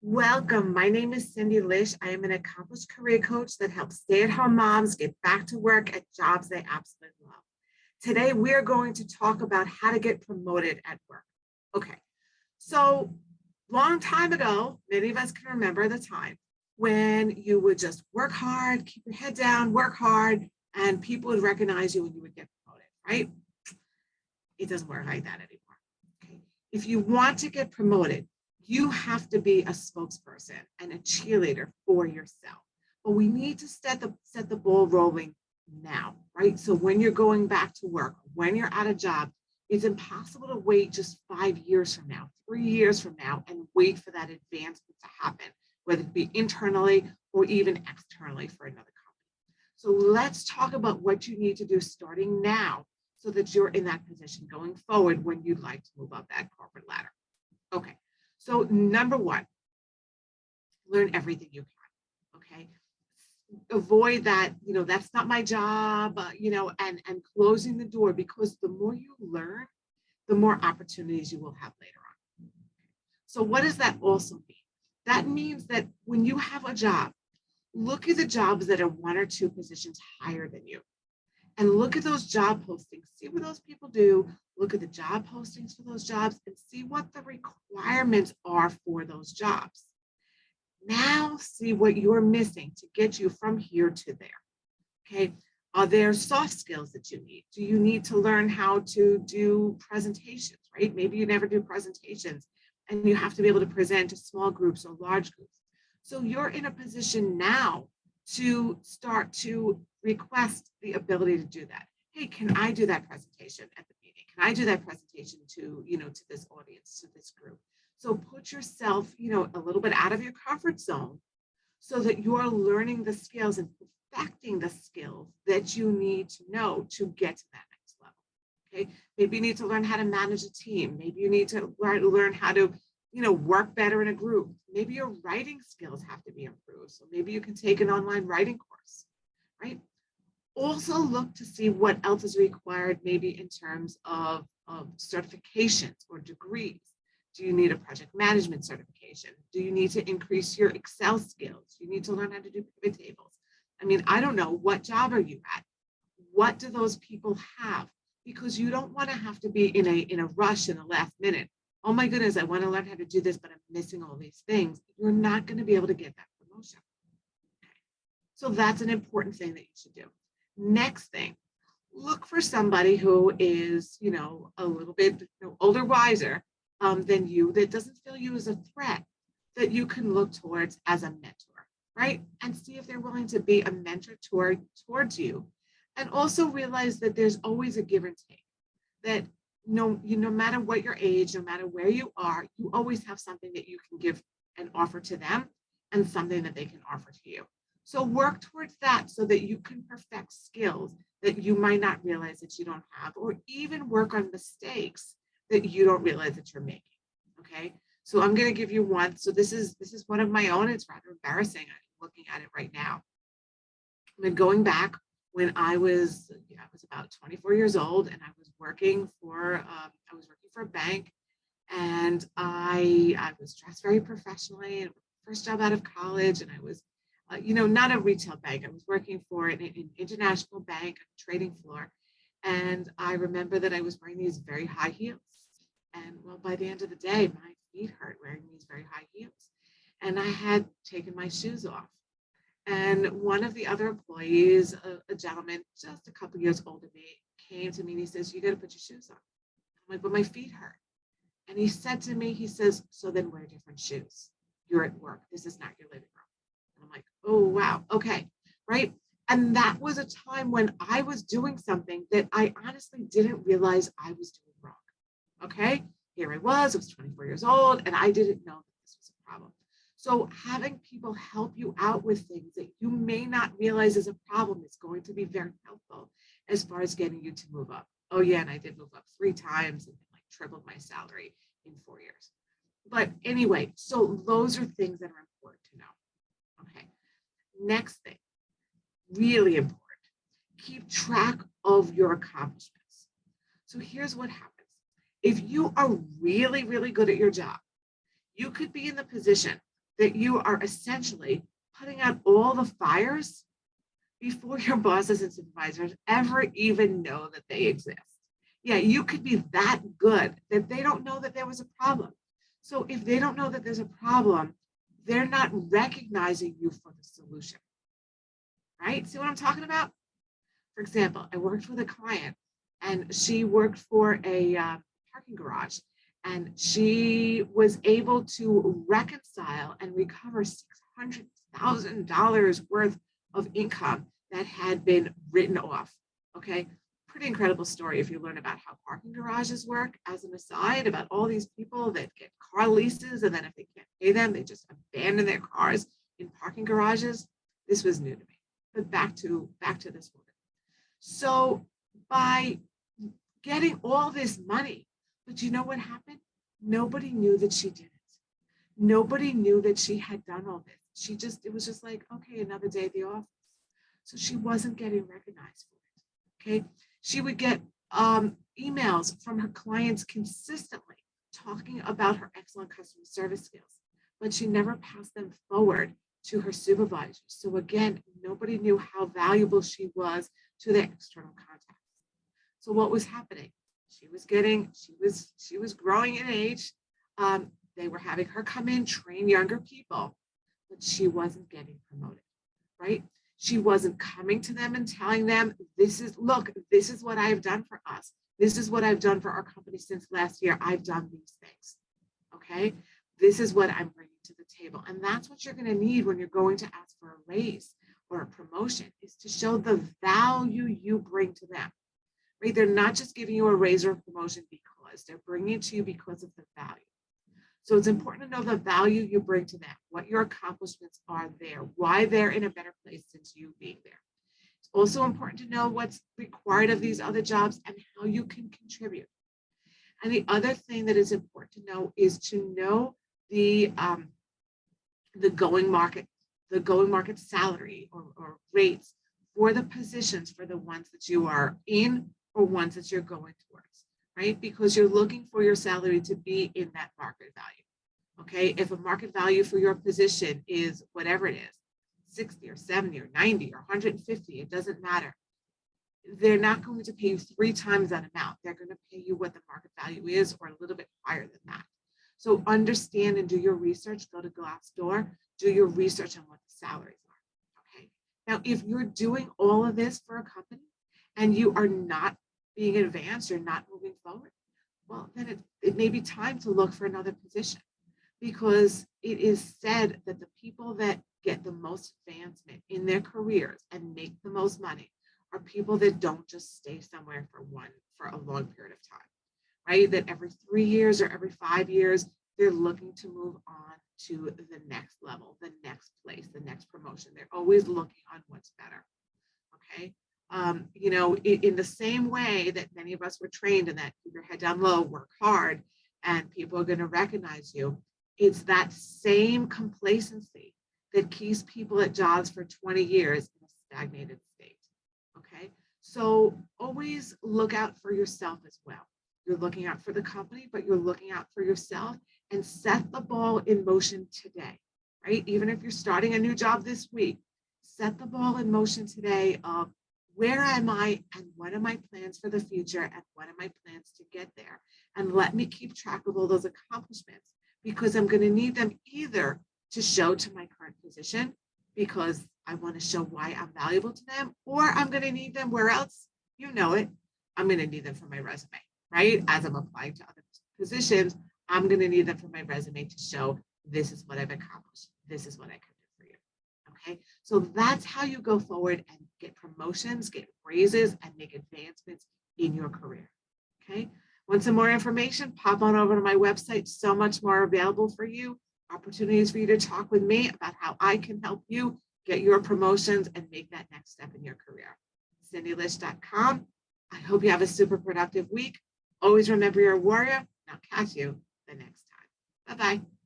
Welcome. My name is Cindy Lish. I am an accomplished career coach that helps stay-at-home moms get back to work at jobs they absolutely love. Today, we're going to talk about how to get promoted at work. Okay, so long time ago, many of us can remember the time when you would just work hard, keep your head down, work hard, and people would recognize you and you would get promoted, right? It doesn't work like that anymore. Okay. If you want to get promoted, you have to be a spokesperson and a cheerleader for yourself. But we need to set the ball rolling now, right? So when you're going back to work, when you're at a job, it's impossible to wait just 5 years from now, 3 years from now, and wait for that advancement to happen, whether it be internally or even externally for another company. So let's talk about what you need to do starting now so that you're in that position going forward when you'd like to move up that corporate ladder. Okay, so number one, learn everything you can. Okay, avoid that, that's not my job, and closing the door, because the more you learn, the more opportunities you will have later on. So what does that also mean? That means that when you have a job, look at the jobs that are one or two positions higher than you, and look at those job postings, see what those people do, look at the job postings for those jobs, and see what the requirements are for those jobs. Now see what you're missing to get you from here to there. Okay. Are there soft skills that you need? Do you need to learn how to do presentations, right? Maybe you never do presentations and you have to be able to present to small groups or large groups. So you're in a position now to start to request the ability to do that. Hey, can I do that presentation at the meeting? Can I do that presentation to this audience, to this group? So put yourself, a little bit out of your comfort zone so that you're learning the skills and perfecting the skills that you need to know to get to that next level. Okay. Maybe you need to learn how to manage a team. Maybe you need to learn how to, work better in a group. Maybe your writing skills have to be improved. So maybe you can take an online writing course, right? Also look to see what else is required, maybe in terms of certifications or degrees. Do you need a project management certification? Do you need to increase your Excel skills? You need to learn how to do pivot tables. I mean, I don't know, what job are you at? What do those people have? Because you don't want to have to be in a rush in the last minute. Oh my goodness, I want to learn how to do this, but I'm missing all these things. You're not going to be able to get that promotion. Okay. So that's an important thing that you should do. Next thing, look for somebody who is, a little bit older, wiser than you, that doesn't feel you as a threat, that you can look towards as a mentor, right? And see if they're willing to be a mentor towards you. And also realize that there's always a give and take, that no matter what your age, no matter where you are, you always have something that you can give and offer to them and something that they can offer to you. So work towards that so that you can perfect skills that you might not realize that you don't have, or even work on mistakes that you don't realize that you're making. Okay. So I'm going to give you one. So this is one of my own. It's rather embarrassing. I'm looking at it right now. I'm going back when I was about 24 years old, and I was working for a bank, and I was dressed very professionally, and first job out of college, and I was not a retail bank. I was working for an international bank, trading floor. And I remember that I was wearing these very high heels. And well, by the end of the day, my feet hurt wearing these very high heels. And I had taken my shoes off. And one of the other employees, a gentleman just a couple years older than me, came to me and he says, "You got to put your shoes on." I'm like, "But my feet hurt." And he said to me, he says, "So then wear different shoes. You're at work. This is not your living room." And I'm like, "Oh, wow. Okay." Right. And that was a time when I was doing something that I honestly didn't realize I was doing wrong. Okay. Here I was 24 years old, and I didn't know that this was a problem. So having people help you out with things that you may not realize is a problem is going to be very helpful as far as getting you to move up. Oh yeah, and I did move up 3 times and like tripled my salary in 4 years. But anyway, so those are things that are important to know. Okay. Next thing, really important, keep track of your accomplishments. So here's what happens. If you are really, really good at your job, you could be in the position that you are essentially putting out all the fires before your bosses and supervisors ever even know that they exist. Yeah, you could be that good that they don't know that there was a problem. So if they don't know that there's a problem, they're not recognizing you for the solution, right? See what I'm talking about? For example, I worked with a client and she worked for a parking garage and she was able to reconcile and recover $600,000 worth of income that had been written off. Okay. Pretty incredible story if you learn about how parking garages work. As an aside, about all these people that get car leases and then if they can't pay them, they just abandon their cars in parking garages. This was new to me. But back to this woman. So by getting all this money, but you know what happened? Nobody knew that she did it. Nobody knew that she had done all this. It was just like, okay, another day at the office. So she wasn't getting recognized for it. Okay. She would get emails from her clients consistently talking about her excellent customer service skills, but she never passed them forward to her supervisors. So again, nobody knew how valuable she was to their external contacts. So what was happening? She was growing in age. They were having her come in, train younger people, but she wasn't getting promoted, right? She wasn't coming to them and telling them, this is what I've done for us. This is what I've done for our company since last year. I've done these things, okay? This is what I'm bringing to the table. And that's what you're going to need when you're going to ask for a raise or a promotion, is to show the value you bring to them, right? They're not just giving you a raise or a promotion because they're bringing it to you because of the value. So it's important to know the value you bring to them, what your accomplishments are there, why they're in a better place since you being there. It's also important to know what's required of these other jobs and how you can contribute. And the other thing that is important to know is to know the going market salary or rates for the positions, for the ones that you are in or ones that you're going towards, right? Because you're looking for your salary to be in that market value. Okay, if a market value for your position is whatever it is, 60 or 70 or 90 or 150, it doesn't matter. They're not going to pay you 3 times that amount. They're going to pay you what the market value is or a little bit higher than that. So understand and do your research, go to Glassdoor, do your research on what the salaries are, okay? Now, if you're doing all of this for a company and you are not being advanced, you're not moving forward, well, then it may be time to look for another position, because it is said that the people that get the most advancement in their careers and make the most money are people that don't just stay somewhere for a long period of time, right? That every 3 years or every 5 years, they're looking to move on to the next level, the next place, the next promotion. They're always looking on what's better, okay? In the same way that many of us were trained in that, keep your head down low, work hard, and people are going to recognize you. It's that same complacency that keeps people at jobs for 20 years in a stagnated state, okay? So always look out for yourself as well. You're looking out for the company, but you're looking out for yourself, and set the ball in motion today, right? Even if you're starting a new job this week, set the ball in motion today of where am I and what are my plans for the future and what are my plans to get there? And let me keep track of all those accomplishments, because I'm going to need them either to show to my current position because I want to show why I'm valuable to them, or I'm going to need them where else? You know it. I'm going to need them for my resume, right? As I'm applying to other positions, I'm going to need them for my resume to show this is what I've accomplished. This is what I can do for you. Okay. So that's how you go forward and get promotions, get raises, and make advancements in your career. Okay. Want some more information? Pop on over to my website. So much more available for you. Opportunities for you to talk with me about how I can help you get your promotions and make that next step in your career. CindyLish.com. I hope you have a super productive week. Always remember you're a warrior. I'll catch you the next time. Bye-bye.